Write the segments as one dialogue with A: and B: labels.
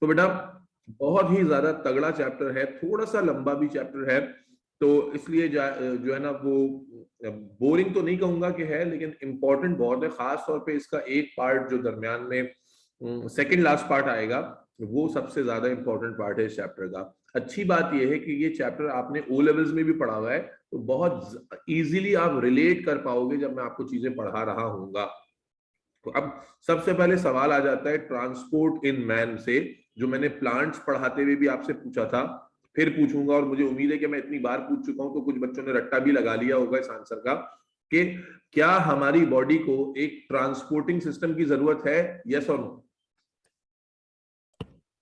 A: तो बेटा बहुत ही ज्यादा तगड़ा चैप्टर है, थोड़ा सा लंबा भी चैप्टर है, तो इसलिए जो है ना वो बोरिंग तो नहीं कहूंगा कि है, लेकिन इंपॉर्टेंट बहुत है। खास तौर पे इसका एक पार्ट जो दरमियान में सेकंड लास्ट पार्ट आएगा, वो सबसे ज्यादा इंपॉर्टेंट पार्ट है इस चैप्टर का। अच्छी बात यह है कि ये चैप्टर आपने ओ लेवल्स में भी पढ़ा हुआ है, तो बहुत इजीली आप रिलेट कर पाओगे जब मैं आपको चीजें पढ़ा रहा हूँगा। तो अब सबसे पहले सवाल आ जाता है ट्रांसपोर्ट इन मैन से, जो मैंने प्लांट्स पढ़ाते हुए भी आपसे पूछा था, फिर पूछूंगा, और मुझे उम्मीद है कि मैं इतनी बार पूछ चुका हूं तो कुछ बच्चों ने रट्टा भी लगा लिया होगा इस आंसर का, कि क्या हमारी बॉडी को एक ट्रांसपोर्टिंग सिस्टम की जरूरत है, यस और नो?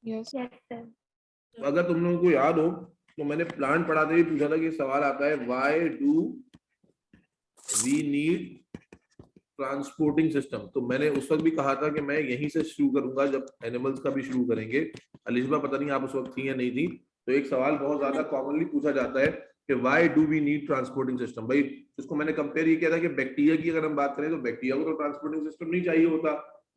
B: Yes sir.
A: अगर तुम लोगों को याद हो तो मैंने प्लांट पढ़ाते हुए पूछा था कि सवाल आता है why do we need transporting system. तो मैंने उस वक्त भी कहा था कि मैं यहीं से शुरू करूंगा जब एनिमल्स का भी शुरू करेंगे। अलिशबा पता नहीं आप उस वक्त थी या नहीं थी। तो एक सवाल बहुत ज्यादा कॉमनली पूछा जाता है कि why do we need transporting system. भाई इसको मैंने कंपेयर ये किया था कि बैक्टीरिया की अगर हम बात करें तो बैक्टीरिया को तो ट्रांसपोर्टिंग सिस्टम नहीं चाहिए होता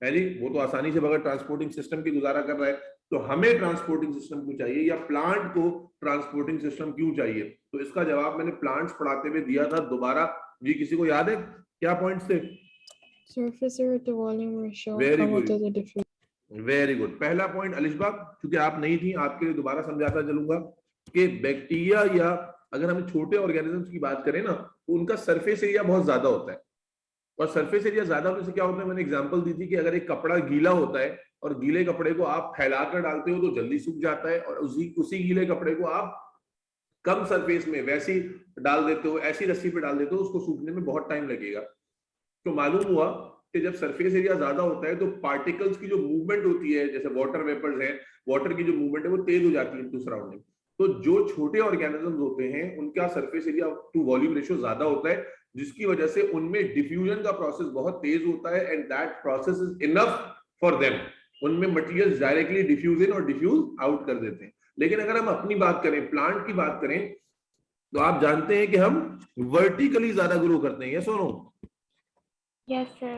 A: है जी, वो तो आसानी से बगैर ट्रांसपोर्टिंग सिस्टम की गुजारा कर रहा है। तो हमें ट्रांसपोर्टिंग सिस्टम क्यों चाहिए, या प्लांट को ट्रांसपोर्टिंग सिस्टम क्यों चाहिए? तो इसका जवाब मैंने प्लांट्स पढ़ाते हुए दिया था। दोबारा जी किसी को याद है क्या पॉइंट्स थे?
B: Surface area to volume ratio.
A: Very
B: Come out
A: good,
B: of the difference.
A: Very good. पहला पॉइंट अलिशबा, क्योंकि आप नहीं थी आपके लिए दोबारा समझाता चलूंगा कि बैक्टीरिया या अगर हम छोटे ऑर्गेनिजम्स की बात करें ना, तो उनका सरफेस एरिया बहुत ज्यादा होता है। और सरफेस एरिया ज्यादा होने से क्या होता है, मैंने एग्जांपल दी थी कि अगर एक कपड़ा गीला होता है और गीले कपड़े को आप फैलाकर डालते हो तो जल्दी सूख जाता है, और उसी गीले कपड़े को आप कम सरफेस में वैसी डाल देते हो, ऐसी रस्सी पे डाल देते हो, उसको सूखने में बहुत टाइम लगेगा। तो मालूम हुआ कि जब सरफेस एरिया ज्यादा होता है तो पार्टिकल्स की जो मूवमेंट होती है, जैसे वाटर वेपर्स है, वाटर की जो मूवमेंट है वो तेज हो जाती है टू सराउंडिंग। तो जो छोटे ऑर्गेनिजम्स होते हैं उनका surface area to volume ratio ज्यादा होता है, जिसकी वजह से उनमें डिफ्यूजन का प्रोसेस बहुत तेज होता है, and that process is enough for them. उनमें मटेरियल डायरेक्टली डिफ्यूज इन और डिफ्यूज आउट कर देते हैं। लेकिन अगर हम अपनी बात करें, प्लांट की बात करें, तो आप जानते हैं कि हम वर्टिकली ज्यादा ग्रो करते हैं, यस और नो?
B: Yes sir.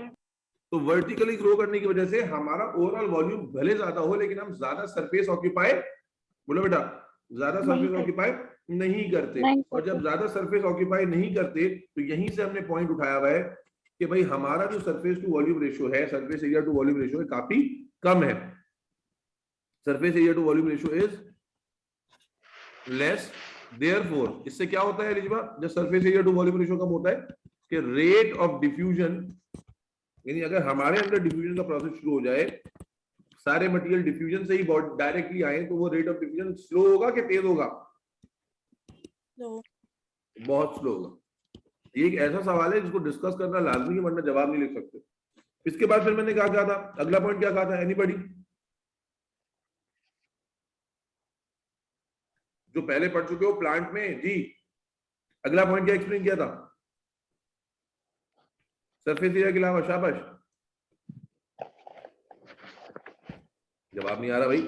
A: तो वर्टिकली ग्रो करने की वजह से हमारा ओवरऑल वॉल्यूम भले ज्यादा हो, लेकिन हम ज्यादा सरफेस ऑक्यूपाई, बोलो बेटा, ज्यादा सरफेस ऑक्यूपाई नहीं करते। और जब ज्यादा सरफेस ऑक्यूपाई नहीं करते तो यहीं से हमने पॉइंट उठाया हुआ है कि भाई हमारा जो सरफेस टू वॉल्यूम रेशियो है, surface area to volume ratio है, काफी कम है। Surface area to volume ratio is less, therefore इससे क्या होता है रिजवा, जब surface area to volume ratio कम होता है कि रेट ऑफ डिफ्यूजन, यानी अगर हमारे अंदर डिफ्यूजन का प्रोसेस शुरू हो जाए, सारे मटेरियल डिफ्यूजन से ही डायरेक्टली आए, तो वो रेट ऑफ डिफ्यूजन स्लो होगा कि तेज होगा? बहुत स्लो होगा। ये एक ऐसा सवाल है जिसको डिस्कस करना लाजमी है, वरना जवाब नहीं लिख सकते। इसके बाद फिर मैंने क्या था, अगला पॉइंट क्या कहा था, एनीबॉडी जो पहले पढ़ चुके हो प्लांट में जी? अगला पॉइंट क्या एक्सप्लेन किया था? सरफेस एरिया के अलावा, शाबाश, जवाब नहीं आ रहा भाई।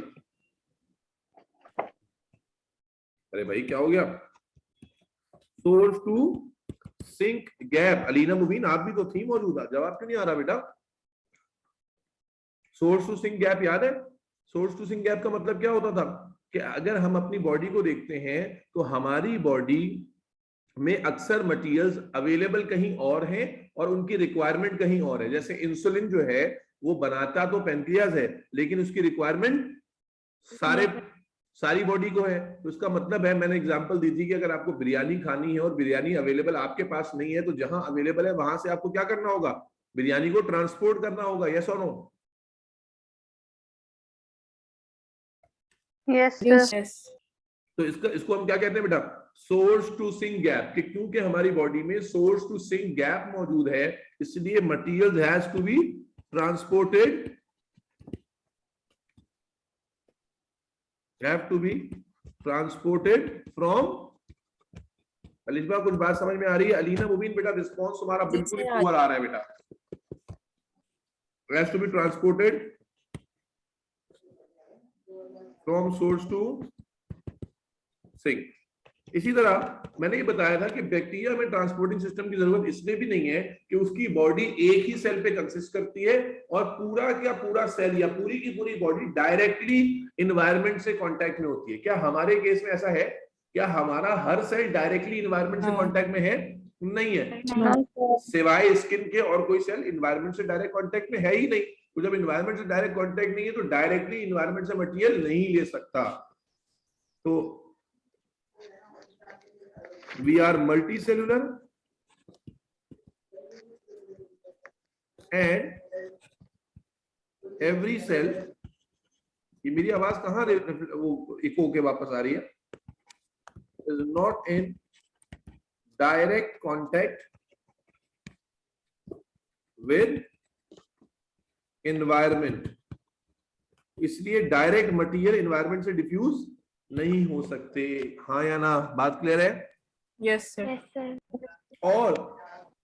A: अरे भाई क्या हो गया? Source to sink gap. Alina Mubeen आप भी तो थी मौजूदा, जवाब क्यों नहीं आ रहा बेटा? सोर्स टू सिंक गैप याद है? सोर्स टू सिंक गैप का मतलब क्या होता था कि अगर हम अपनी बॉडी को देखते हैं तो हमारी बॉडी में अक्सर मटेरियल्स अवेलेबल कहीं और हैं और उनकी रिक्वायरमेंट कहीं और है। जैसे इंसुलिन जो है वो बनाता तो पेनक्रियाज है, लेकिन उसकी रिक्वायरमेंट सारी बॉडी को है। तो इसका मतलब है, मैंने एग्जांपल दी थी कि अगर आपको बिरयानी खानी है और बिरयानी अवेलेबल आपके पास नहीं है, तो जहां अवेलेबल है वहां से आपको क्या करना होगा, बिरयानी को ट्रांसपोर्ट करना होगा, यस और नो?
C: Yes
B: Yes.
A: तो इसको हम क्या कहते हैं बेटा, सोर्स टू सिंक गैप। कि क्योंकि हमारी बॉडी में सोर्स टू सिंक गैप मौजूद है, इसलिए material has to be transported, have to be transported from। Alishba कुछ बात समझ में आ रही है? अलीना मुबीन बेटा रिस्पांस तुम्हारा बिल्कुल ही पुअर आ रहा है बेटा। has to be transported from source to sink। इसी तरह मैंने ये बताया था कि बैक्टीरिया में ट्रांसपोर्टिंग सिस्टम की जरूरत इसलिए भी नहीं है कि उसकी बॉडी एक ही सेल पे कंसिस्ट करती है और पूरा क्या पूरा सेल या पूरी की पूरी बॉडी डायरेक्टली इन्वायरमेंट से कांटेक्ट में होती है। क्या हमारे केस में ऐसा है? क्या हमारा हर सेल डायरेक्टली इन्वायरमेंट से कांटेक्ट में है? नहीं है। सिवाय स्किन के और कोई सेल इन्वायरमेंट से डायरेक्ट कांटेक्ट में है ही नहीं। तो जब इन्वायरमेंट से डायरेक्ट कांटेक्ट नहीं है तो डायरेक्टली इन्वायरमेंट से मटेरियल नहीं ले सकता। तो we are multicellular and every cell, ये मेरी आवाज कहाँ वो इको के वापस आ रही है, is not in direct contact with environment, इसलिए डायरेक्ट मटेरियल एनवायरमेंट से डिफ्यूज नहीं हो सकते। हाँ या ना? बात क्लियर है?
C: Yes sir.
B: Yes, sir.
A: और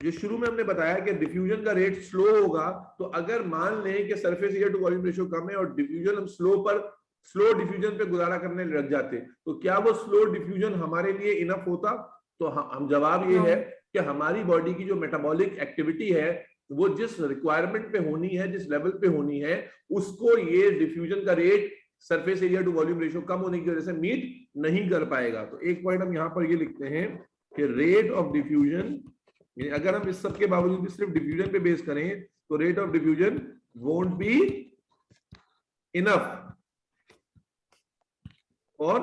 A: जो शुरू में हमने बताया कि डिफ्यूजन का रेट स्लो होगा, तो अगर मान लें कि surface area to volume ratio कम है और डिफ्यूजन हम स्लो डिफ्यूजन पे गुजारा करने लग जाते, तो क्या वो स्लो डिफ्यूजन हमारे लिए इनफ होता? तो हम जवाब ये है कि हमारी बॉडी की जो मेटाबॉलिक एक्टिविटी है वो जिस रिक्वायरमेंट पे होनी है, जिस लेवल पे होनी है, उसको ये डिफ्यूजन का rate surface area to volume ratio कम होने की वजह से मीट नहीं कर पाएगा। तो एक पॉइंट हम यहाँ पर ये लिखते हैं कि रेट ऑफ डिफ्यूजन, अगर हम इस सब के बावजूद भी सिर्फ डिफ्यूजन पे बेस करें तो rate of diffusion won't be enough for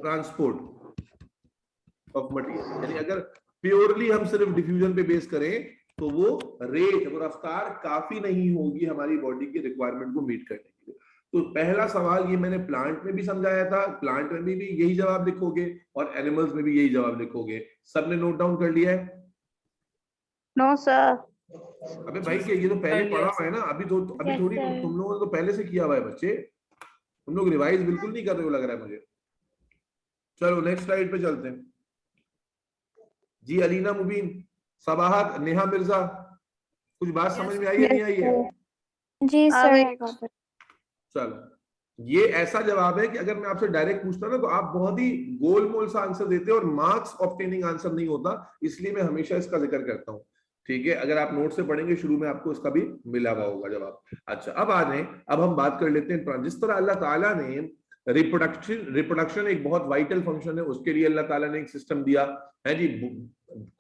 A: transport of material. यानी अगर प्योरली हम सिर्फ डिफ्यूजन पे बेस करें तो वो रेट, वो रफ्तार काफी नहीं होगी हमारी बॉडी की रिक्वायरमेंट को मीट करने के लिए। तो पहला सवाल ये मैंने प्लांट में भी समझाया था, प्लांट में भी यही जवाब लिखोगे और एनिमल्स में भी यही जवाब लिखोगे। सबने नोट डाउन कर लिया है?
D: No sir.
A: अबे भाई क्या ये तो पहले पढ़ा हुआ है ना, अभी
B: Yes,
A: थोड़ी
B: sir.
A: तुम लोगों ने तो पहले से किया हुआ है बच्चे, तुम लोग रिवाइज बिल्कुल नहीं कर रहे हो लग रहा है मुझे। चलो नेक्स्ट स्लाइड पे चलते हैं जी। अलीना मुबीन, सबाहत, नेहा मिर्जा, कुछ बात समझ में आई है नहीं आई है?
B: जी
D: आ
B: सर,
D: गई।
B: I got it.
A: चलो ये ऐसा जवाब है कि अगर मैं आपसे डायरेक्ट पूछता ना तो आप बहुत ही गोलमोल सा आंसर देते हो और मार्क्स ऑब्टेनिंग आंसर नहीं होता, इसलिए मैं हमेशा इसका जिक्र करता हूं। ठीक है, अगर आप नोट से पढ़ेंगे शुरू में आपको इसका भी मिला हुआ होगा जवाब। अच्छा, अब आ जाए, अब हम बात कर लेते हैं जिस तरह अल्लाह ताला ने रिप्रोडक्शन एक बहुत वाइटल फंक्शन है, उसके लिए अल्लाह ताला ने एक सिस्टम दिया है जी।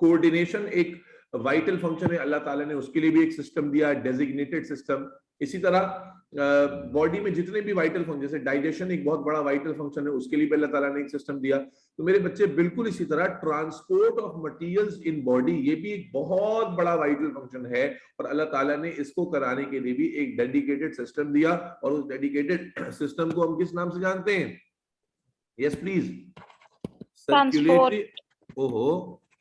A: कोऑर्डिनेशन एक वाइटल फंक्शन है, अल्लाह ताला ने उसके लिए भी एक सिस्टम दिया, डेजिग्नेटेड सिस्टम। इसी तरह बॉडी में जितने भी वाइटल फंक्शन, जैसे डाइजेशन एक बहुत बड़ा वाइटल फंक्शन है, उसके लिए भी अल्लाह ताला ने एक सिस्टम दिया। तो मेरे बच्चे बिल्कुल इसी तरह transport of materials in body, ये भी एक बहुत बड़ा वाइटल फंक्शन है और अल्लाह ताला ने इसको कराने के लिए भी एक डेडिकेटेड सिस्टम दिया। और उस डेडिकेटेड सिस्टम को हम किस नाम से जानते हैं? Yes please. सर्कुलेटरी, ओहो,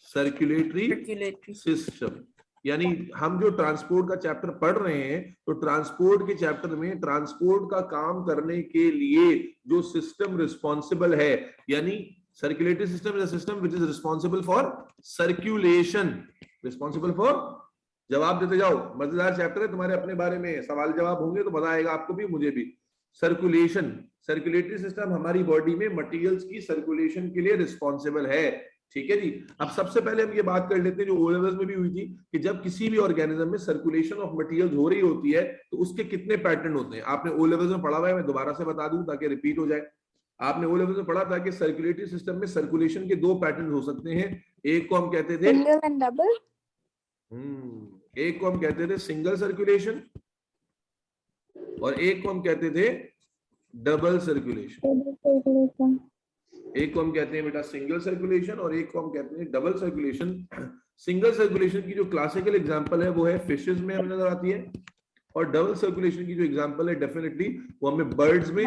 A: सर्कुलेटरी सिस्टम। यानी हम जो ट्रांसपोर्ट का चैप्टर पढ़ रहे हैं, तो ट्रांसपोर्ट के चैप्टर में ट्रांसपोर्ट का काम करने के लिए जो सिस्टम रिस्पॉन्सिबल है, यानी circulatory system is a system which is responsible for circulation. Responsible for, जवाब देते जाओ, मजेदार चैप्टर है, तुम्हारे अपने बारे में सवाल जवाब होंगे तो मजा आएगा आपको भी मुझे भी। सर्कुलेशन, सर्कुलेटरी सिस्टम हमारी बॉडी में मटेरियल्स की सर्कुलेशन के लिए रिस्पॉन्सिबल है। ठीक है जी। अब सबसे पहले हम ये बात कर लेते हैं जो ओ लेवल्स में भी हुई थी, कि जब किसी भी ऑर्गेनिज्म में सर्कुलेशन ऑफ मटेरियल्स हो रही होती है तो उसके कितने पैटर्न होते हैं। आपने ओ लेवल्स में पढ़ा हुआ है, मैं दोबारा से बता दूं ताकि रिपीट हो जाए। आपने ओ लेवल्स में पढ़ा था कि सर्कुलेटरी सिस्टम में सर्कुलेशन के दो पैटर्न हो सकते हैं। एक को हम कहते थे
D: सिंगल एंड डबल।
A: एक को हम कहते थे सिंगल सर्कुलेशन और एक को हम कहते थे डबल सर्कुलेशन। एक को हम कहते हैं बेटा सिंगल सर्कुलेशन और एक को हम कहते हैं डबल सर्कुलेशन। सिंगल सर्कुलेशन की जो क्लासिकल एग्जांपल है वो है फिशेस में हमें नजर आती है, और डबल सर्कुलेशन की जो एग्जांपल है डेफिनेटली वो हमें बर्ड्स में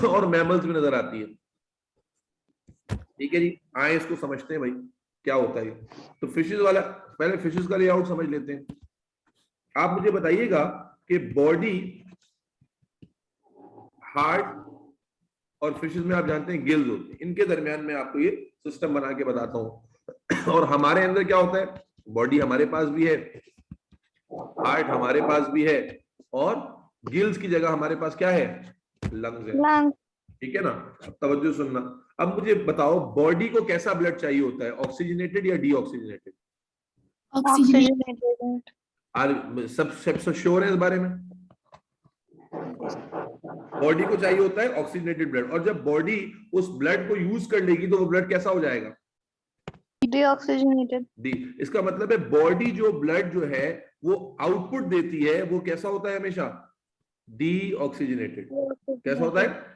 A: और मैमल्स में नजर आती है। ठीक है जी, आए इसको समझते हैं भाई क्या होता है। तो फिशेस वाला, पहले फिशेस का लेआउट समझ लेते हैं। आप मुझे बताइएगा कि बॉडी, हार्ट और फिशेस में आप जानते हैं गिल्स होते हैं, इनके दरमियान में आपको ये सिस्टम बना के बताता हूं। और हमारे अंदर क्या होता है, बॉडी हमारे पास भी है, हार्ट हमारे पास भी है, और गिल्स की जगह हमारे पास क्या है, लंग्स है। ठीक है ना। अब तवज्जो सुनना। अब मुझे बताओ बॉडी को कैसा ब्लड चाहिए होता है, ऑक्सीजनेटेड या डीऑक्सीजनेटेड?
D: ऑक्सीजनेटेड।
A: आज सब श्योर है इस बारे में? बॉडी को चाहिए होता है ऑक्सीजनेटेड ब्लड, और जब बॉडी उस ब्लड को यूज कर लेगी तो वो ब्लड कैसा हो जाएगा?
D: डीऑक्सीजनेटेड।
A: डी। इसका मतलब है बॉडी जो ब्लड जो है वो आउटपुट देती है वो कैसा होता है हमेशा? डीऑक्सीजनेटेड। कैसा होता है?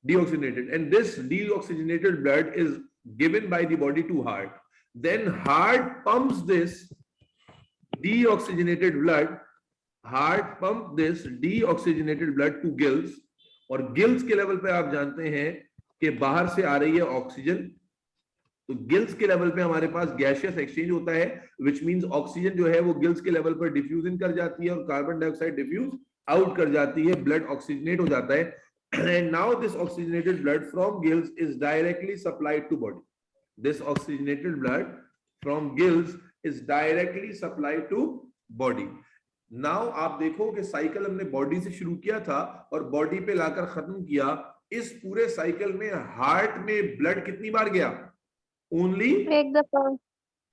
A: deoxygenated, and this deoxygenated blood is given by the body to heart. Then heart pumps this deoxygenated blood, heart pump this deoxygenated blood to gills, और गिल्स के लेवल पे आप जानते हैं कि बाहर से आ रही है ऑक्सीजन, तो गिल्स के लेवल पे हमारे पास गैसियस एक्सचेंज होता है, विच मींस ऑक्सीजन जो है वो गिल्स के लेवल पर डिफ्यूजन कर जाती है और कार्बन डाइऑक्साइड डिफ्यूज आउट कर जाती है, ब्लड ऑक्सीजनेट हो जाता है, and now this oxygenated blood from gills is directly supplied to body. This oxygenated blood from gills is directly supplied to body. Now आप देखो कि साइकिल हमने बॉडी से शुरू किया था और बॉडी पे लाकर खत्म किया। इस पूरे साइकिल में हार्ट में ब्लड कितनी बार गया? ओनली
D: एक दफा।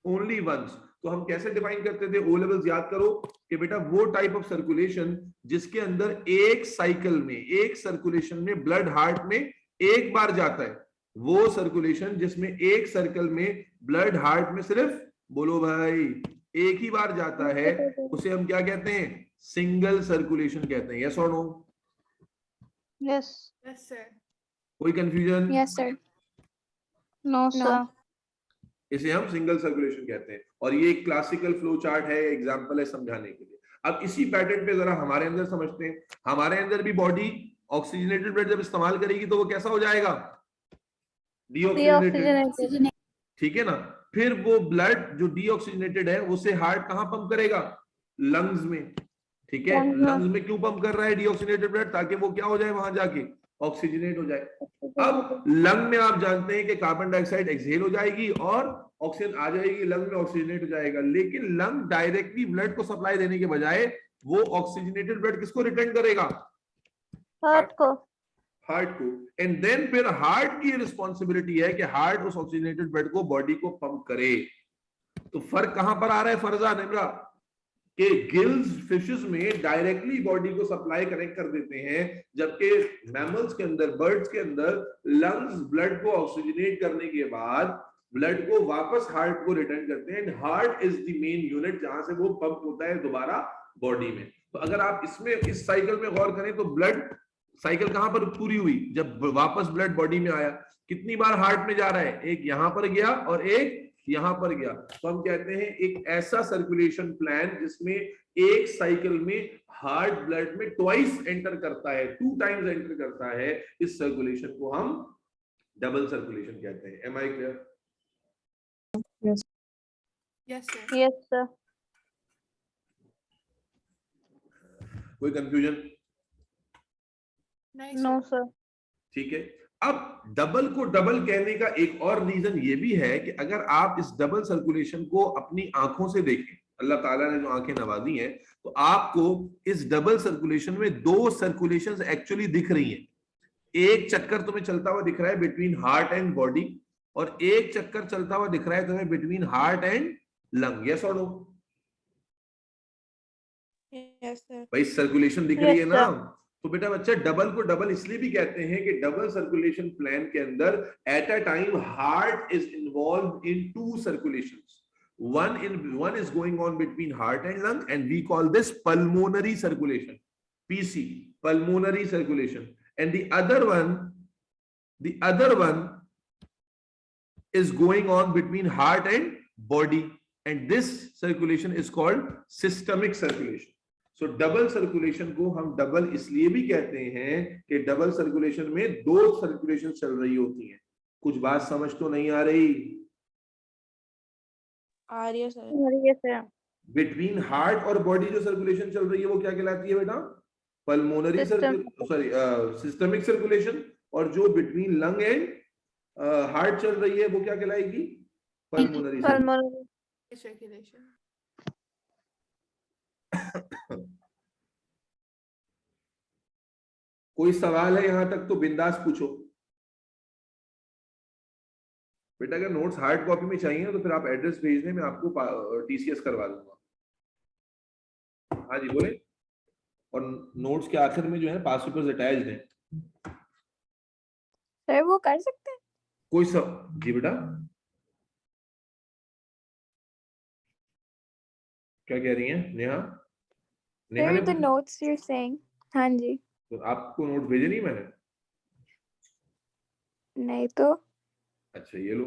A: Only once. तो हम कैसे डिफाइन करते थे? ओ लेवल्स याद करो कि बेटा वो टाइप ऑफ सर्कुलेशन जिसके अंदर एक साइकिल में, एक सर्कुलेशन में ब्लड हार्ट में एक बार जाता है, वो सर्कुलेशन जिसमें एक सर्कल में ब्लड हार्ट में सिर्फ, बोलो भाई, एक ही बार जाता है, उसे हम क्या कहते हैं? सिंगल सर्कुलेशन कहते हैं। यस और नो?
D: यस।
C: Yes sir.
A: कोई confusion?
B: Yes sir.
D: No sir.
A: इसे हम सिंगल सर्कुलेशन कहते हैं, और ये एक क्लासिकल फ्लो चार्ट है, एग्जांपल है समझाने के लिए। अब इसी पैटर्न पे जरा हमारे अंदर समझते हैं। हमारे अंदर भी बॉडी ऑक्सीजनेटेड ब्लड जब इस्तेमाल करेगी तो वो कैसा हो जाएगा? डीऑक्सीजनेटेड। ठीक है ना। फिर वो ब्लड जो डीऑक्सीजनेटेड है उसे हार्ट कहां पंप करेगा? लंग्स में। ठीक है, लंग्स में क्यों पंप कर रहा है डीऑक्सीजनेटेड ब्लड? ताकि वो क्या हो जाए वहां जाके? ऑक्सीजनेट हो जाए। अब लंग में आप जानते हैं कि कार्बन डाइऑक्साइड एक्सहेल हो जाएगी और ऑक्सीजन आ जाएगी, लंग में ऑक्सीजनेट हो जाएगा, लेकिन लंग डायरेक्टली ब्लड को सप्लाई देने के बजाय वो ऑक्सीजनेटेड ब्लड किसको रिटर्न करेगा?
D: हार्ट को।
A: हार्ट को। एंड देन फिर हार्ट की रिस्पॉन्सिबिलिटी है कि हार्ट उस ऑक्सीजनेटेड ब्लड को बॉडी को पंप करे। तो फर्क कहां पर आ रहा है फरजा निमरा? कि गिल्स फिशेस में डायरेक्टली बॉडी को सप्लाई कनेक्ट कर देते हैं, जबकि मैमल्स के अंदर, बर्ड्स के अंदर लंग्स ब्लड को ऑक्सीजनेट करने के बाद ब्लड को वापस हार्ट को रिटर्न करते हैं, and heart is the main unit जहां से वो पंप होता है दोबारा बॉडी में। तो अगर आप इसमें इस साइकिल में गौर करें तो ब्लड साइकिल कहां पर पूरी हुई? जब वापस ब्लड बॉडी में आया, कितनी बार हार्ट में जा रहा है? एक यहां पर गया और एक यहां पर गया। तो हम कहते हैं एक ऐसा सर्कुलेशन प्लान जिसमें एक साइकिल में हार्ट ब्लड में ट्वाइस एंटर करता है, 2 टाइम्स एंटर करता है, इस सर्कुलेशन को हम डबल सर्कुलेशन कहते हैं। Am I clear?
C: Yes sir.
D: Yes sir.
A: कोई कंफ्यूजन?
C: नहीं
D: नो
C: सर।
D: सर।
A: ठीक है। अब डबल को डबल कहने का एक और रीजन ये भी है कि अगर आप इस डबल सर्कुलेशन को अपनी आंखों से देखें, अल्लाह ताला ने जो आंखें नवाजी हैं, तो आपको इस डबल सर्कुलेशन में 2 सर्कुलेशंस एक्चुअली दिख रही हैं। एक चक्कर तुम्हें चलता हुआ दिख रहा है बिटवीन हार्ट एंड बॉडी, और एक चक्कर चलता हुआ दिख रहा है तुम्हें between heart and lung. Yes और नो?
C: Yes sir.
A: भाई सर्कुलेशन दिख रही है
D: Yes,
A: ना?
D: sir.
A: तो बेटा बच्चा डबल को डबल इसलिए भी कहते हैं कि डबल सर्कुलेशन प्लान के अंदर at a time heart is involve in 2 circulations. one is going on between heart and lung, and we call this pulmonary circulation, PC, pulmonary circulation, and the other one is going on between heart and body, and this circulation is called systemic circulation. So double circulation को हम double इसलिए भी कहते हैं कि double circulation में 2 circulation चल रही होती हैं। कुछ बात समझ तो नहीं आ रही?
C: आ रही है sir.
D: Yes sir.
A: Between heart और बॉडी जो सर्कुलेशन चल रही है वो क्या कहलाती है बेटा? Pulmonary systemic circulation. और जो बिटवीन लंग एंड हार्ट चल रही है वो क्या कहलाएगी? Pulmonary
C: circulation.
A: कोई सवाल है यहां तक तो बिंदास पूछो बेटा। अगर नोट्स हार्ड कॉपी में चाहिए तो फिर आप एड्रेस भेज दें, मैं आपको टीसीएस करवा दूंगा। हाँ जी बोले। और नोट्स के आखिर में जो है पास पेपर्स अटैच्ड हैं।
B: सर वो कर सकते हैं?
A: कोई सब जी बेटा क्या कह रही हैं नेहा? नेहा ने
B: sir the notes you are saying. हाँ जी।
A: तो आपको नोट भेजे नहीं मैंने?
B: नहीं तो
A: अच्छा ये लो,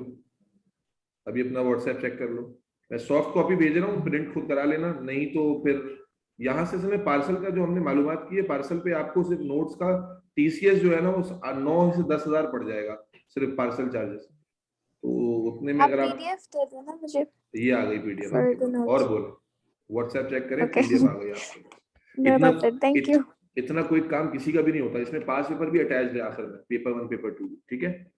A: अभी अपना व्हाट्सएप चेक कर लो। मैं सॉफ्ट कॉपी भेज रहा हूँ, प्रिंट खुद करा लेना, नहीं तो फिर यहाँ से समय पार्सल का जो हमने मालूमात की है, पार्सल पे आपको सिर्फ नोट्स का टीसीएस जो है ना वो 9 से 10,000 पड़ जाएगा सिर्फ पार्सल चार्जेस। तो उतने में
B: आप
A: अगर आप
B: पीडीएफ दे देना मुझे
A: ये आ गई पीडीएफ
B: फॉर द
A: और
B: नोट्स।
A: बोले व्हाट्सएप चेक करें
B: ओके
A: पीडीएफ आ गई आपके पास।
B: नो
A: इतना
B: प्रॉब्लम, थैंक यू।
A: इतना कोई काम किसी का भी नहीं होता, इसमें पास पेपर भी अटैच्ड है आखिर में, पेपर 1 पेपर 2। ठीक है,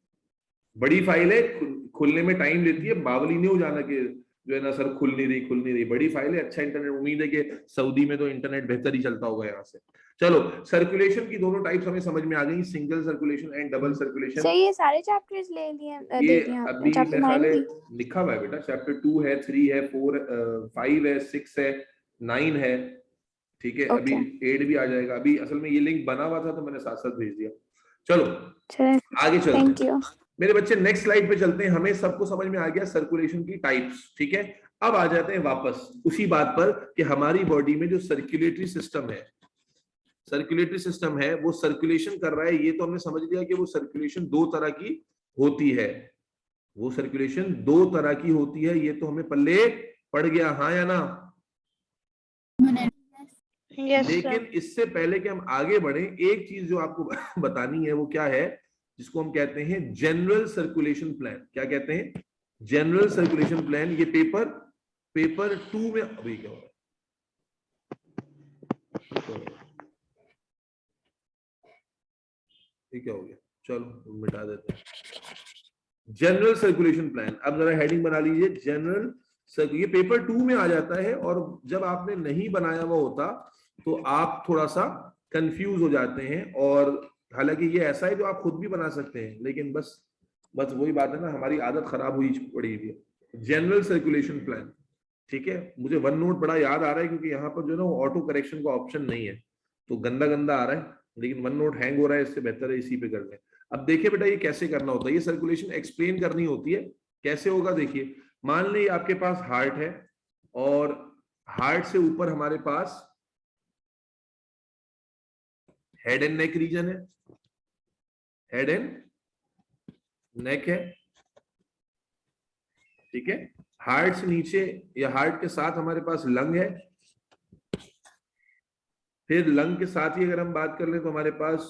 A: बड़ी फाइल है, खुलने में टाइम लेती है, बावली नहीं हो जाना कि जो है ना सर खुल नहीं रही। बड़ी फाइल है, अच्छा इंटरनेट, उम्मीद है कि सऊदी में तो इंटरनेट बेहतर ही चलता होगा यहाँ से। चलो सर्कुलेशन की दोनों टाइप्स हमें समझ में आ गई, single circulation and double circulation.
B: Sir ये सारे चैप्टर्स ले लिए
A: ये
B: दे दिए आपने?
A: अभी
B: चैप्टर
A: मेरे ख्याल
B: 9
A: है
B: भी?
A: लिखा हुआ है बेटा, चैप्टर 2 है, 3 है, 4 5 है, 6 है, 9 है। ठीक है, अभी 8 भी आ जाएगा। अभी असल में ये लिंक बना हुआ था तो मैंने साथ साथ भेज दिया। चलो आगे चलते हैं।
B: Thank you.
A: मेरे बच्चे नेक्स्ट स्लाइड पे चलते हैं। हमें सबको समझ में आ गया सर्कुलेशन की टाइप्स। ठीक है, अब आ जाते हैं वापस उसी बात पर कि हमारी बॉडी में जो सर्कुलेटरी सिस्टम है वो सर्कुलेशन कर रहा है। ये तो हमने समझ लिया कि वो सर्कुलेशन दो तरह की होती है। वो सर्कुलेशन दो तरह की होती है, ये तो हमें पल्ले पड़ गया, हाँ या ना?
D: Yes,
A: लेकिन
D: sir.
A: इससे पहले कि हम आगे बढ़े, एक चीज जो आपको बतानी है वो क्या है, जिसको हम कहते हैं जनरल सर्कुलेशन प्लान। क्या कहते हैं? General circulation plan. ये पेपर 2 में अभी क्या हो रहा है? ये क्या हो गया? चलो मिटा देते हैं। जनरल सर्कुलेशन प्लान, अब जरा हेडिंग बना लीजिए जनरल। ये पेपर 2 में आ जाता है, और जब आपने नहीं बनाया हुआ होता तो आप थोड़ा सा कंफ्यूज हो जाते हैं। और हालांकि ये ऐसा है जो आप खुद भी बना सकते हैं, लेकिन बस वही बात है ना, हमारी आदत खराब हुई पड़ी हुई है। जनरल सर्कुलेशन प्लान, ठीक है। मुझे वन नोट बड़ा याद आ रहा है क्योंकि यहाँ पर जो है ना ऑटो करेक्शन का ऑप्शन नहीं है, तो गंदा गंदा आ रहा है, लेकिन वन नोट हैंग हो रहा है, इससे बेहतर है इसी पे कर लें। अब देखिए बेटा ये कैसे करना होता है, ये सर्कुलेशन एक्सप्लेन करनी होती है। कैसे होगा देखिए, मान लीजिए आपके पास हार्ट है, और हार्ट से ऊपर हमारे पास हेड एंड नेक रीजन है, हेड एंड नेक है। ठीक है, हार्ट से नीचे या हार्ट के साथ हमारे पास लंग है। फिर लंग के साथ ही अगर हम बात कर लें तो हमारे पास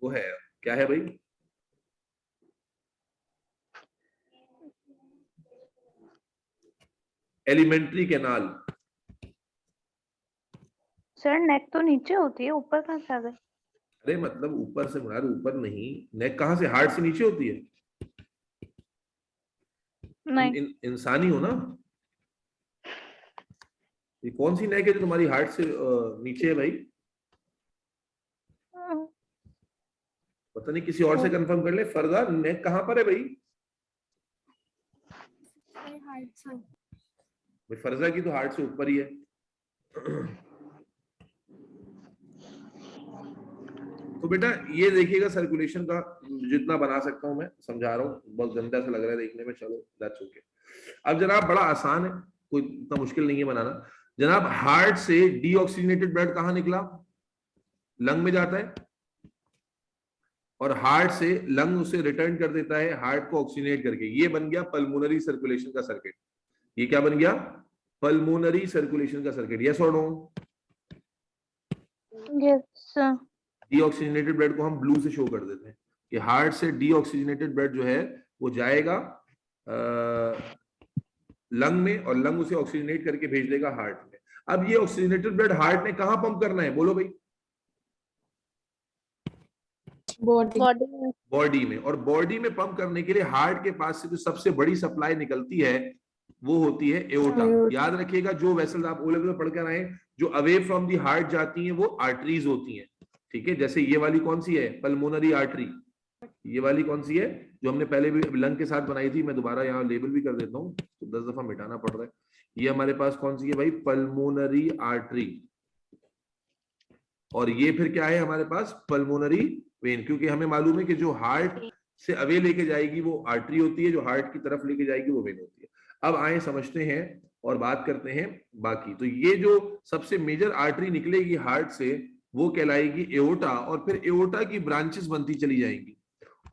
A: वो है, क्या है भाई? Alimentary canal.
D: सर नेक तो नीचे होती है, ऊपर कहाँ से आ गए?
A: अरे मतलब ऊपर से मुराद ऊपर नहीं, नेक कहां से? हार्ट से नीचे होती है।
D: नहीं।
A: इंसानी हो ना, ये कौन सी नेक है जो तुम्हारी हार्ट से नीचे है भाई? पता नहीं, किसी और से कंफर्म कर ले। फरदा, नेक कहां पर है भाई? फरजा की तो हार्ट से ऊपर ही है। तो बेटा ये देखिएगा सर्कुलेशन का जितना बना सकता हूं मैं समझा रहा हूँ, बहुत गंदा सा लग रहा है देखने में, चलो दैट्स ओके। अब जनाब बड़ा आसान है, कोई इतना मुश्किल नहीं है बनाना। जनाब हार्ट से डीऑक्सीजनेटेड ब्लड कहां निकला? लंग में जाता है, और हार्ट से लंग उसे रिटर्न कर देता है हार्ट को ऑक्सीजनेट करके। ये बन गया पल्मोनरी सर्कुलेशन का सर्किट। ये क्या बन गया? पल्मोनरी सर्कुलेशन का सर्किट। यस और no?
D: Yes sir.
A: Deoxygenated blood को हम ब्लू से शो कर देते हैं कि हार्ट से डीऑक्सीजनेटेड ब्लड जो है वो जाएगा लंग में, और लंग उसे ऑक्सीजनेट करके भेज देगा हार्ट में। अब ये ऑक्सीजनेटेड ब्लड हार्ट ने कहां पंप करना है, बोलो भाई? बॉडी में। और बॉडी में पंप करने के लिए हार्ट के पास से जो सबसे बड़ी सप्लाई निकलती है वो होती है एओर्टा। याद रखिएगा, जो वेसल्स आप ओ लेवल में पढ़कर आए जो अवे फ्रॉम दी हार्ट जाती हैं वो आर्टरीज होती हैं, ठीक है। जैसे ये वाली कौन सी है, पल्मोनरी आर्टरी। ये वाली कौन सी है, जो हमने पहले भी लंग के साथ बनाई थी, मैं दोबारा यहाँ लेबल भी कर देता हूँ, तो 10 दफा मिटाना पड़ रहा है। ये हमारे पास कौन सी है भाई, पल्मोनरी आर्टरी। और ये फिर क्या है हमारे पास, पल्मोनरी वेन, क्योंकि हमें मालूम है कि जो हार्ट से अवे लेके जाएगी वो आर्टरी होती है, जो हार्ट की तरफ लेके जाएगी वो वेन होती है। अब आए समझते हैं और बात करते हैं बाकी। तो ये जो सबसे मेजर आर्टरी निकलेगी हार्ट से वो कहलाएगी एओर्टा, और फिर एओर्टा की ब्रांचेस बनती चली जाएंगी,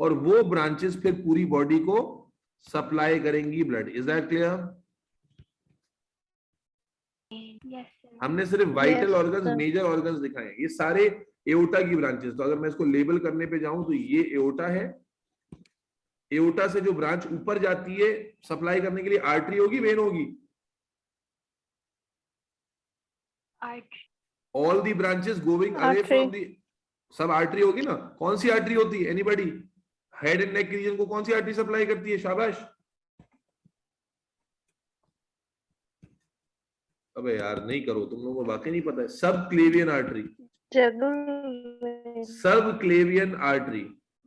A: और वो ब्रांचेस फिर पूरी बॉडी को सप्लाई करेंगी ब्लड। Is that clear? हमने सिर्फ वाइटल ऑर्गन्स, मेजर ऑर्गन्स दिखाए, ये सारे एओर्टा की ब्रांचेस। तो अगर मैं इसको लेबल करने पे जाऊं तो ये एओर्टा है, एओर्टा से जो ब्रांच ऊपर जाती है सप्लाई करने के लिए, आर्टरी होगी वेन होगी? All the branches going away from the, सब आर्टरी होगी ना। कौन सी आर्टरी होती है, anybody? Head and neck region को कौन सी आर्टरी सप्लाई करती है? शाबाश। अबे यार नहीं करो, तुम लोगों को वाकई नहीं पता है। सब क्लेवियन आर्टरी, सब क्लेवियन आर्टरी,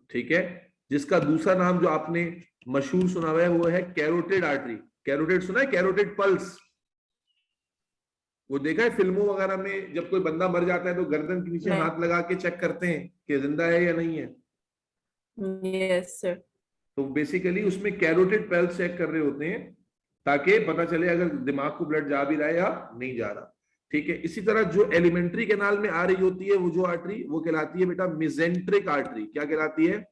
A: ठीक है। जिसका दूसरा नाम जो आपने मशहूर सुना हुआ है वो है कैरोटिड आर्टरी। कैरोटिड सुना है, कैरोटिड पल्स? वो देखा है फिल्मों वगैरह में, जब कोई बंदा मर जाता है तो गर्दन के नीचे हाथ लगा के चेक करते हैं कि जिंदा है या नहीं है।
C: Yes sir.
A: तो बेसिकली उसमें कैरोटिड पल्स चेक कर रहे होते हैं ताकि पता चले अगर दिमाग को ब्लड जा भी रहा है या नहीं जा रहा, ठीक है। इसी तरह जो एलिमेंट्री कैनाल में आ रही होती है वो जो आर्टरी, वो कहलाती है बेटा मेसेंट्रिक आर्टरी। क्या कहलाती है?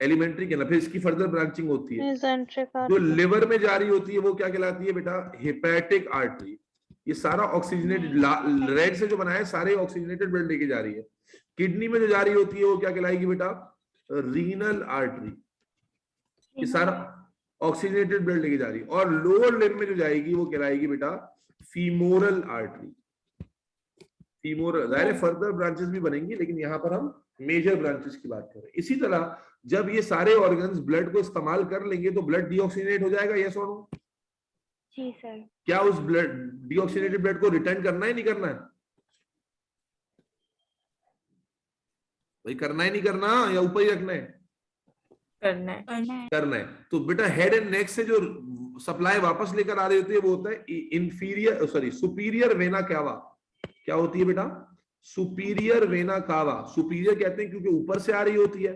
A: Alimentary canal. फिर इसकी फर्दर ब्रांचिंग होती है। जो लिवर में जा रही होती है वो क्या कहलाती है बेटा? Hepatic artery. ये सारा ऑक्सीजनेटेड, रेड से जो बनाया है सारे ऑक्सीजनेटेड ब्लड लेके जा रही है। किडनी में जो जा रही होती है वो क्या कहलाएगी बेटा? Renal artery. ये सारा ऑक्सीजनेटेड ब्लड लेके जा रही है। और लोअर लिम्ब में जो जाएगी वो कहलाएगी बेटा फीमोरल आर्टरी। फीमोरल, जाहिर है फर्दर ब्रांचेस भी बनेंगी, लेकिन यहाँ पर हम मेजर ब्रांचेस की बात कर रहे हैं। इसी तरह जब ये सारे ऑर्गन्स ब्लड को इस्तेमाल कर लेंगे तो ब्लड डीऑक्सीजनेट हो जाएगा, यस और नो?
D: जी सर।
A: क्या उस ब्लड, डीऑक्सीजनेटेड ब्लड को रिटर्न करना है नहीं करना है भाई? करना है नहीं करना, या ऊपर ही रखना है? करना है। तो बेटा हेड एंड नेक से जो सप्लाई वापस लेकर आ रही होती है वो होता है इंफीरियर, सॉरी सुपीरियर वेना कावा। क्या होती है बेटा? सुपीरियर वेना कावा। सुपीरियर कहते हैं क्योंकि ऊपर से आ रही होती है,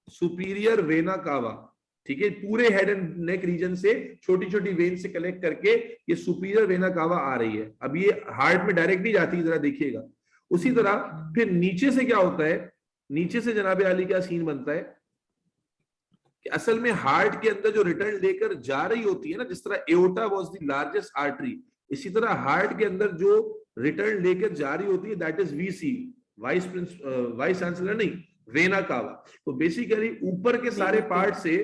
A: सुपीरियर वेना कावा, ठीक है। पूरे हेड एंड नेक रीजन से छोटी छोटी वेन से कलेक्ट करके ये सुपीरियर वेना कावा आ रही है। अब ये हार्ट में डायरेक्ट नहीं जाती, जरा देखिएगा। उसी तरह फिर नीचे से क्या होता है, नीचे से जनाबे आली क्या सीन बनता है कि असल में हार्ट के अंदर जो रिटर्न लेकर जा रही होती है ना, जिस तरह aorta was the largest artery, इसी तरह हार्ट के अंदर जो रिटर्न लेकर जा रही होती है that is VC, vice chancellor नहीं, वेना कावा। तो बेसिकली ऊपर के सारे पार्ट से,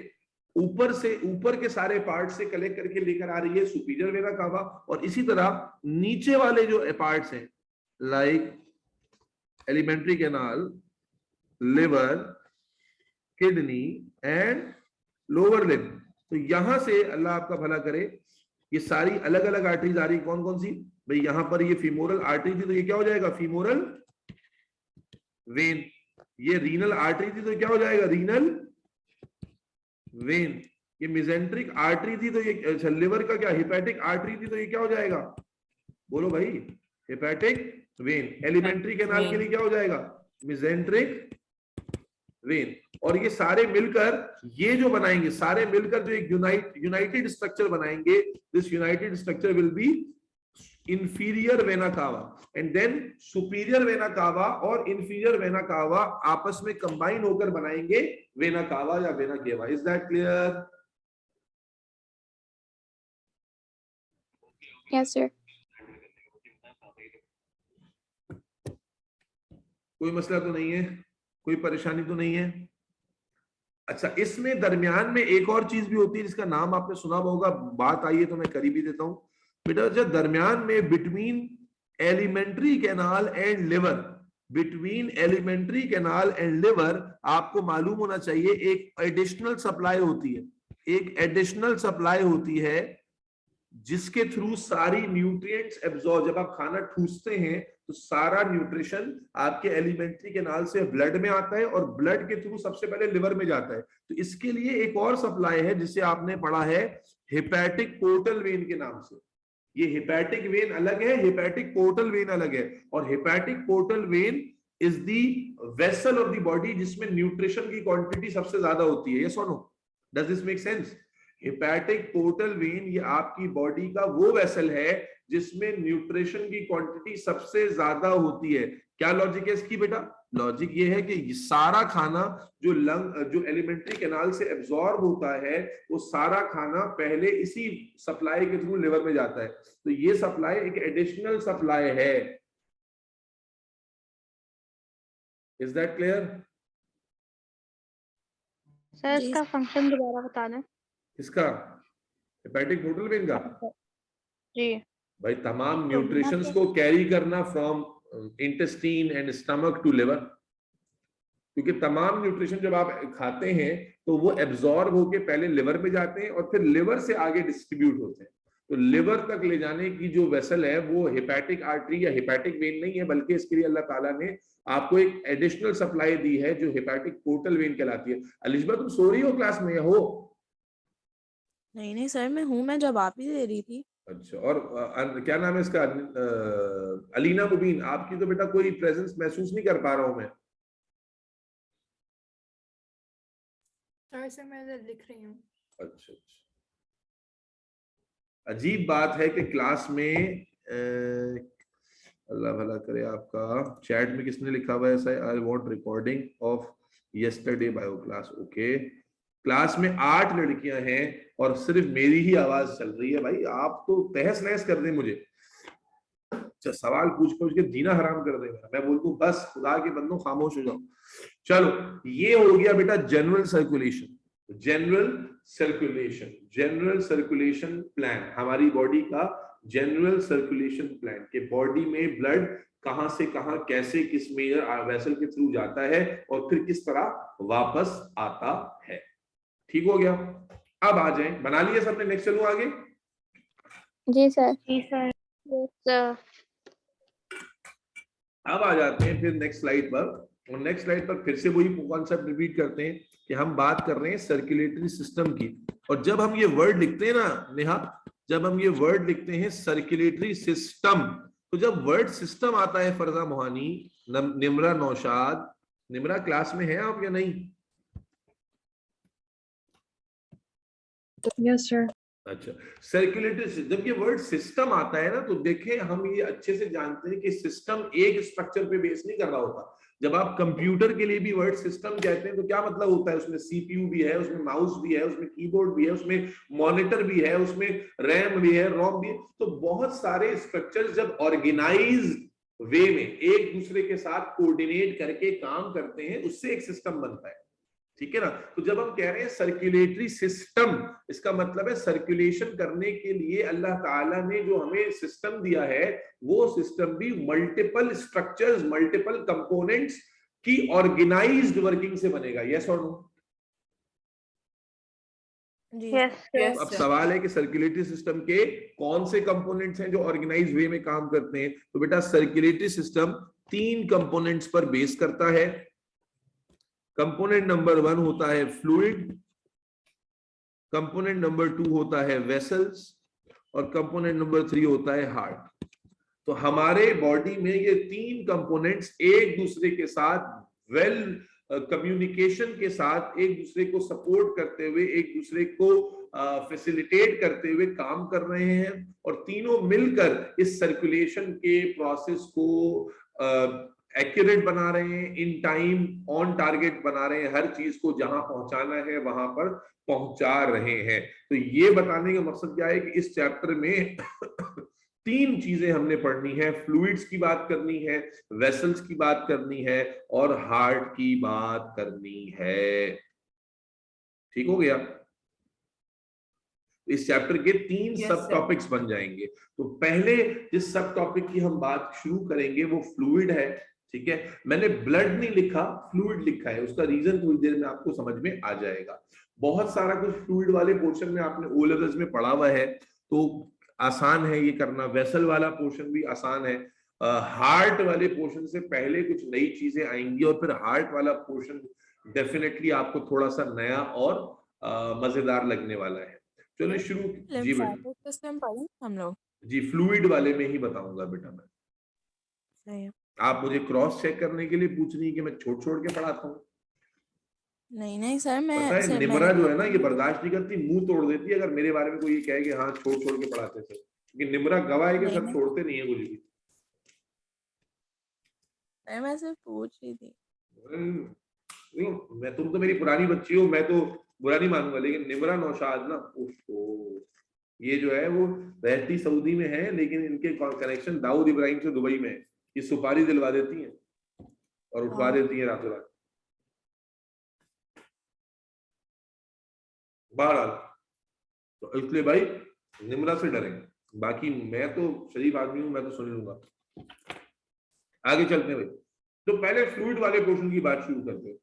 A: ऊपर के सारे पार्ट से कलेक्ट करके लेकर आ रही है सुपीरियर वेना कावा। और इसी तरह नीचे वाले जो पार्ट्स हैं like alimentary canal, liver, kidney and lower limb, तो यहां से अल्लाह आपका भला करे ये सारी अलग अलग आर्टरीज आ रही। कौन कौन सी भाई? यहां पर ये फीमोरल आर्टरी थी तो ये क्या हो जाएगा? Femoral when. ये रीनल आर्टरी थी तो क्या हो जाएगा? Renal vein. ये मेसेंट्रिक आर्टरी थी तो ये, लिवर का क्या, हेपेटिक आर्टरी थी तो ये क्या हो जाएगा? बोलो भाई, हेपेटिक वेन। एलिमेंट्री कैनाल के लिए क्या हो जाएगा? Mesenteric when. और ये सारे मिलकर ये जो बनाएंगे, सारे मिलकर जो एक यूनाइटेड स्ट्रक्चर बनाएंगे, this united structure will be inferior vena cava, and then superior vena cava और इंफीरियर वेना कावा आपस में कंबाइन होकर बनाएंगे वेना कावा या vena cava. Is that clear?
B: Yes sir.
A: कोई मसला तो नहीं है, कोई परेशानी तो नहीं है? अच्छा, इसमें दरमियान में एक और चीज भी होती है जिसका नाम आपने सुना होगा, बात आई है तो मैं कर ही भी देता हूं बेटा। जब दरमियान में between alimentary canal and liver, between alimentary canal and liver आपको मालूम होना चाहिए एक एडिशनल सप्लाई होती है, एक एडिशनल सप्लाई होती है जिसके थ्रू सारी न्यूट्रिएंट्स एब्जॉर्ब, जब आप खाना ठूसते हैं तो सारा न्यूट्रिशन आपके एलिमेंट्री कैनाल से ब्लड में आता है और ब्लड के थ्रू सबसे पहले लिवर में जाता है। तो इसके लिए एक और सप्लाई है जिसे आपने पढ़ा है हेपेटिक पोर्टल वेन के नाम से। ये हेपेटिक वेन अलग है, हेपेटिक पोर्टल वेन अलग है। और hepatic portal vein is the vessel of the body जिसमें न्यूट्रिशन की क्वांटिटी सबसे ज्यादा होती है। यस और no? Does this make sense? Hepatic portal vein ये आपकी बॉडी का वो वेसल है जिसमें न्यूट्रिशन की क्वांटिटी सबसे ज्यादा होती है। क्या लॉजिक है इसकी बेटा? लॉजिक ये है कि ये सारा खाना जो एलिमेंट्री कैनाल से एब्जॉर्ब होता है वो सारा खाना पहले इसी सप्लाई के थ्रू लिवर में जाता है। तो ये सप्लाई एक एडिशनल सप्लाई है। Is that clear?
D: सर
C: जी।
D: इसका फंक्शन दोबारा बताना।
A: इसका हेपेटिक पोर्टल वेन का
D: जी।
A: भाई तमाम
D: तो
A: न्यूट्रिशंस को कैरी करना from intestine and stomach to liver, क्योंकि तमाम न्यूट्रिशन जब आप खाते हैं तो वो एब्जॉर्ब होके पहले लिवर में जाते हैं और फिर लिवर से आगे डिस्ट्रीब्यूट होते हैं। तो लिवर तक ले जाने की जो वेसल है वो हेपेटिक आर्टरी या हेपेटिक वेन नहीं है, बल्कि इसके लिए अल्लाह ताला ने आपको एक एडिशनल सप्लाई दी है जो हेपेटिक पोर्टल वेन कहलाती है। अलिशबा तुम सो रही हो क्लास में हो?
C: नहीं सर, मैं हूँ, मैं जवाब ही दे रही थी।
A: अच्छा, और क्या नाम है इसका? अलीना मुबीन, आपकी तो बेटा कोई प्रेजेंस महसूस नहीं कर पा रहा हूं मैं।
E: सर मैं लिख रही हूँ।
A: अच्छा, अजीब बात है कि क्लास में अल्लाह भला करे आपका चैट में किसने लिखा हुआ है ऐसा? I want recording of yesterday bio class. Okay, class में 8 लड़कियां हैं और सिर्फ मेरी ही आवाज चल रही है। भाई आप तो तहस नहस कर दें मुझे। अच्छा, सवाल पूछ के जीना हराम कर देगा। मैं बोलूं बस खुदा के बंदों खामोश हो जाओ। चलो, ये हो गया बेटा general circulation. General circulation plan, हमारी बॉडी का जनरल सर्कुलेशन प्लान कि बॉडी में ब्लड कहां से कहां कैसे किस मेजर वेसल के थ्रू जाता है और फिर किस तरह वापस आता है। ठीक हो गया? अब आ जाए, बना लिया सबने? नेक्स्ट चलूं आगे?
B: जी सर।
D: जी सर। सर
A: अब आ जाते हैं फिर नेक्स्ट स्लाइड पर। और नेक्स्ट स्लाइड पर फिर से वही कॉन्सेप्ट रिपीट करते हैं कि हम बात कर रहे हैं सर्कुलेटरी सिस्टम की। और जब हम ये वर्ड लिखते हैं ना नेहा, जब हम ये वर्ड लिखते हैं सर्कुलेटरी सिस्टम, तो जब वर्ड सिस्टम आता है फरजा मोहानी, निमरा नौशाद, निमरा क्लास में है आप या नहीं?
E: Yes sir.
A: अच्छा, सर्कुलेटरी, जब ये वर्ड सिस्टम आता है ना तो देखें हम ये अच्छे से जानते हैं कि सिस्टम एक स्ट्रक्चर पे बेस नहीं कर रहा होता। जब आप कंप्यूटर के लिए भी वर्ड सिस्टम कहते हैं तो क्या मतलब होता है? उसमें सीपीयू भी है, उसमें माउस भी है, उसमें कीबोर्ड भी है, उसमें मॉनिटर भी है, उसमें रैम भी है, रोम भी है। तो बहुत सारे स्ट्रक्चर्स जब ऑर्गेनाइज वे में एक दूसरे के साथ कोऑर्डिनेट करके काम करते हैं उससे एक सिस्टम बनता है। ठीक है ना? तो जब हम कह रहे हैं सर्कुलेटरी सिस्टम, इसका मतलब है सर्कुलेशन करने के लिए अल्लाह ताला ने जो हमें सिस्टम दिया है वो सिस्टम भी मल्टीपल स्ट्रक्चर्स, मल्टीपल कंपोनेंट्स की ऑर्गेनाइज्ड वर्किंग से बनेगा। यस और नो?
C: जी
D: यस
A: अब सवाल है कि सर्कुलेटरी सिस्टम के कौन से कंपोनेंट्स हैं जो ऑर्गेनाइज्ड वे में काम करते हैं? तो बेटा सर्कुलेटरी सिस्टम 3 कंपोनेंट्स पर बेस करता है। कंपोनेंट नंबर 1 होता है फ्लूइड, कंपोनेंट नंबर 2 होता है वेसल्स और कंपोनेंट नंबर 3 होता है हार्ट। तो हमारे बॉडी में ये 3 कंपोनेंट्स एक दूसरे के साथ वेल कम्युनिकेशन के साथ एक दूसरे को सपोर्ट करते हुए, एक दूसरे को फैसिलिटेट करते हुए काम कर रहे हैं और तीनों मिलकर इस सर्कुलेशन के प्रोसेस को एक्यूरेट बना रहे हैं, इन टाइम ऑन टारगेट बना रहे हैं, हर चीज को जहां पहुंचाना है वहां पर पहुंचा रहे हैं। तो ये बताने का मकसद क्या है कि इस चैप्टर में 3 चीजें हमने पढ़नी है। फ्लूइड्स की बात करनी है, वेसल्स की बात करनी है और हार्ट की बात करनी है। ठीक हो गया? इस चैप्टर के 3 सब टॉपिक्स बन जाएंगे। तो पहले जिस सब टॉपिक की हम बात शुरू करेंगे वो फ्लूइड है। ठीक है, मैंने ब्लड नहीं लिखा, फ्लूइड लिखा है, उसका रीजन थोड़ी देर में आपको समझ में आ जाएगा। बहुत सारा कुछ फ्लूइड वाले पोर्शन में आपने ओ लेवल्स में पढ़ा हुआ है, तो आसान है ये करना। वेसल वाला पोर्शन भी आसान है। हार्ट वाले पोर्शन से पहले कुछ नई चीजें आएंगी, और फिर हार्ट वाला पोर्शन डेफिनेटली आपको थोड़ा सा नया और मजेदार लगने वाला है। चलो शुरू। जी बेटा,
C: लिम्फेटिक सिस्टम पढ़े हम लोग।
A: जी फ्लूइड वाले में ही बताऊंगा बेटा मैं।
C: सही है।
A: आप मुझे क्रॉस चेक करने के लिए पूछ रही है कि मैं छोड़ छोड़ के पढ़ाता हूँ?
C: नहीं सर, मैं
A: पता है
C: सर
A: निमरा जो है ना, ये बर्दाश्त नहीं करती, मुंह तोड़ देती है अगर मेरे बारे में कोई ये कहे कि हाँ छोड़ छोड़ के पढ़ाते थे, क्योंकि निमरा गवाह है कि सब छोड़ते नहीं है कुछ भी।
C: मैं सिर्फ पूछ रही थी।
A: मैं, तुम तो मेरी पुरानी बच्ची हो, मैं तो बुरा नहीं मानूंगा, लेकिन निमरा नौशाद ना, उसको ये जो है वो रहती सऊदी में है, लेकिन इनके कनेक्शन दाऊद इब्राहिम से दुबई में है। ये सुपारी दिलवा देती हैं और उठवा देती हैं रातों रात। बहरहाल तो इसलिए भाई निमरा से डरें, बाकी मैं तो शरीफ आदमी हूं, मैं तो सुन लूंगा। आगे चलते हैं भाई। तो पहले फ्लूइड वाले पोर्शन की बात शुरू करते हैं।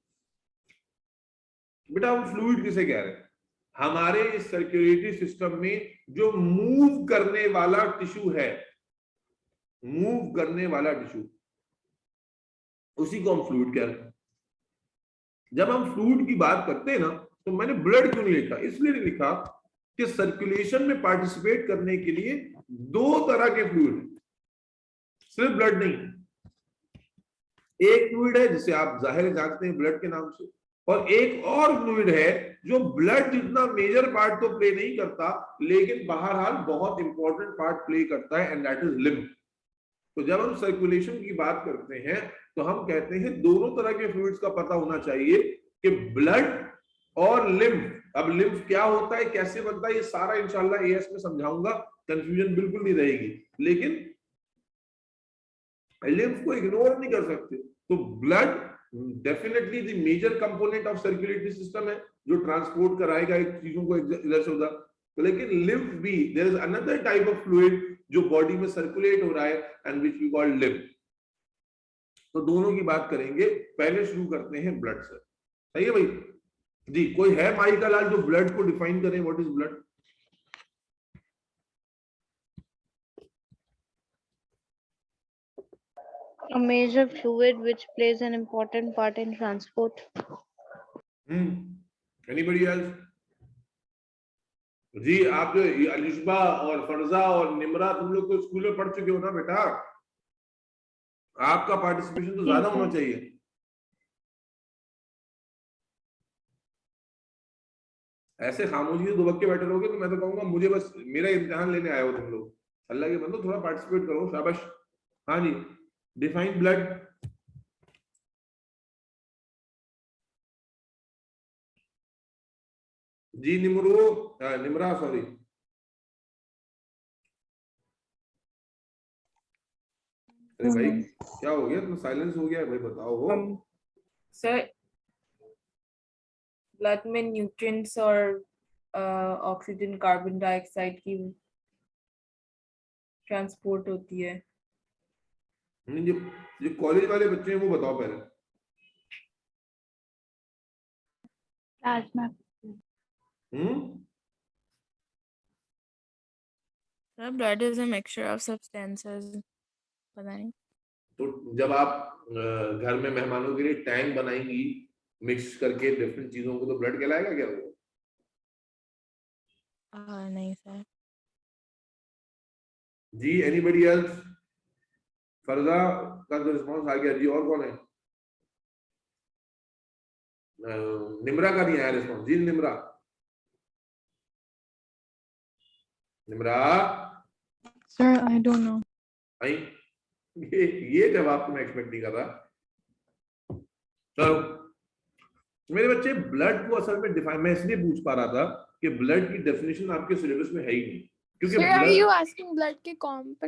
A: बेटा हम फ्लूइड किसे कह रहे हैं? हमारे इस सर्कुलेटरी सिस्टम में जो मूव करने वाला टिश्यू है, मूव करने वाला टिश्यू, उसी को हम फ्लूइड कह रहे हैं। जब हम फ्लूइड की बात करते हैं ना, तो मैंने ब्लड क्यों नहीं लिखा? इसलिए नहीं लिखा कि सर्कुलेशन में पार्टिसिपेट करने के लिए दो तरह के फ्लूइड हैं, सिर्फ ब्लड नहीं। एक फ्लूइड है जिसे आप जाहिर जानते हैं ब्लड के नाम से, और एक और फ्लूइड है जो ब्लड जितना मेजर पार्ट तो प्ले नहीं करता, लेकिन बहरहाल बहुत इंपॉर्टेंट पार्ट प्ले करता है, एंड दैट इज लिम्फ। तो जब हम सर्कुलेशन की बात करते हैं तो हम कहते हैं दोनों तरह के फ्लूइड्स का पता होना चाहिए कि ब्लड और लिम्फ। अब लिम्फ क्या होता है, कैसे बनता है, ये सारा इंशाल्लाह एएस में समझाऊंगा, कंफ्यूजन बिल्कुल नहीं रहेगी। लेकिन लिम्फ को इग्नोर नहीं कर सकते। तो blood definitely the major component of circulatory system है, जो ट्रांसपोर्ट कराएगा एक चीजों को इधर से उधर। तो लेकिन लिम्फ भी, there is another type of fluid जो बॉडी में सर्कुलेट हो रहा है, and which we call lymph. तो दोनों की बात करेंगे। पहले शुरू करते हैं ब्लड से। सही है भाई जी? कोई है माई का लाल जो ब्लड को डिफाइन करे? What is blood?
D: A major fluid which plays an important part in transport.
A: Anybody else? जी आप जो अलिशबा और फरजा और निमरा, तुम लोग तो स्कूल में पढ़ चुके हो ना बेटा, आपका पार्टिसिपेशन तो ज्यादा होना चाहिए। ऐसे खामोशी से दुबक्के बैठे रहोगे तो मैं तो कहूंगा मुझे बस मेरा इम्तिहान लेने आए हो तुम लोग। अल्लाह के बंदो थोड़ा पार्टिसिपेट करो, शाबाश। हाँ जी, डिफाइन ब्लड। जी निमरा सॉरी। अरे भाई क्या हो गया, इतना साइलेंस हो गया है भाई, बताओ हो।
E: सर ब्लड में न्यूट्रिएंट्स और ऑक्सीजन कार्बन डाइऑक्साइड की ट्रांसपोर्ट होती है।
A: जो कॉलेज वाले बच्चे हैं वो बताओ पहले।
D: Plasma.
C: Blood is a mixture of substances. पता नहीं।
A: तो जब आप घर में मेहमानों के लिए टैंक बनाएंगी मिक्स करके डिफरेंट चीजों को, तो ब्लड कहलाएगा क्या वो?
C: नहीं सर।
A: जी एनीबडी एल्स? फरजा का तो रिस्पांस आ गया जी। और कौन है? निमरा का नहीं आया रिस्पांस। जी Nimra
B: sir I don't know.
A: I ये जवाब तो मैं एक्सपेक्ट नहीं कर रहा। चलो मेरे बच्चे, ब्लड को असल में डिफाइन मैं इसलिए पूछ पा रहा था कि ब्लड की डेफिनेशन आपके सिलेबस में है ही नहीं, क्योंकि
B: sir are you asking blood के कंपोनेंट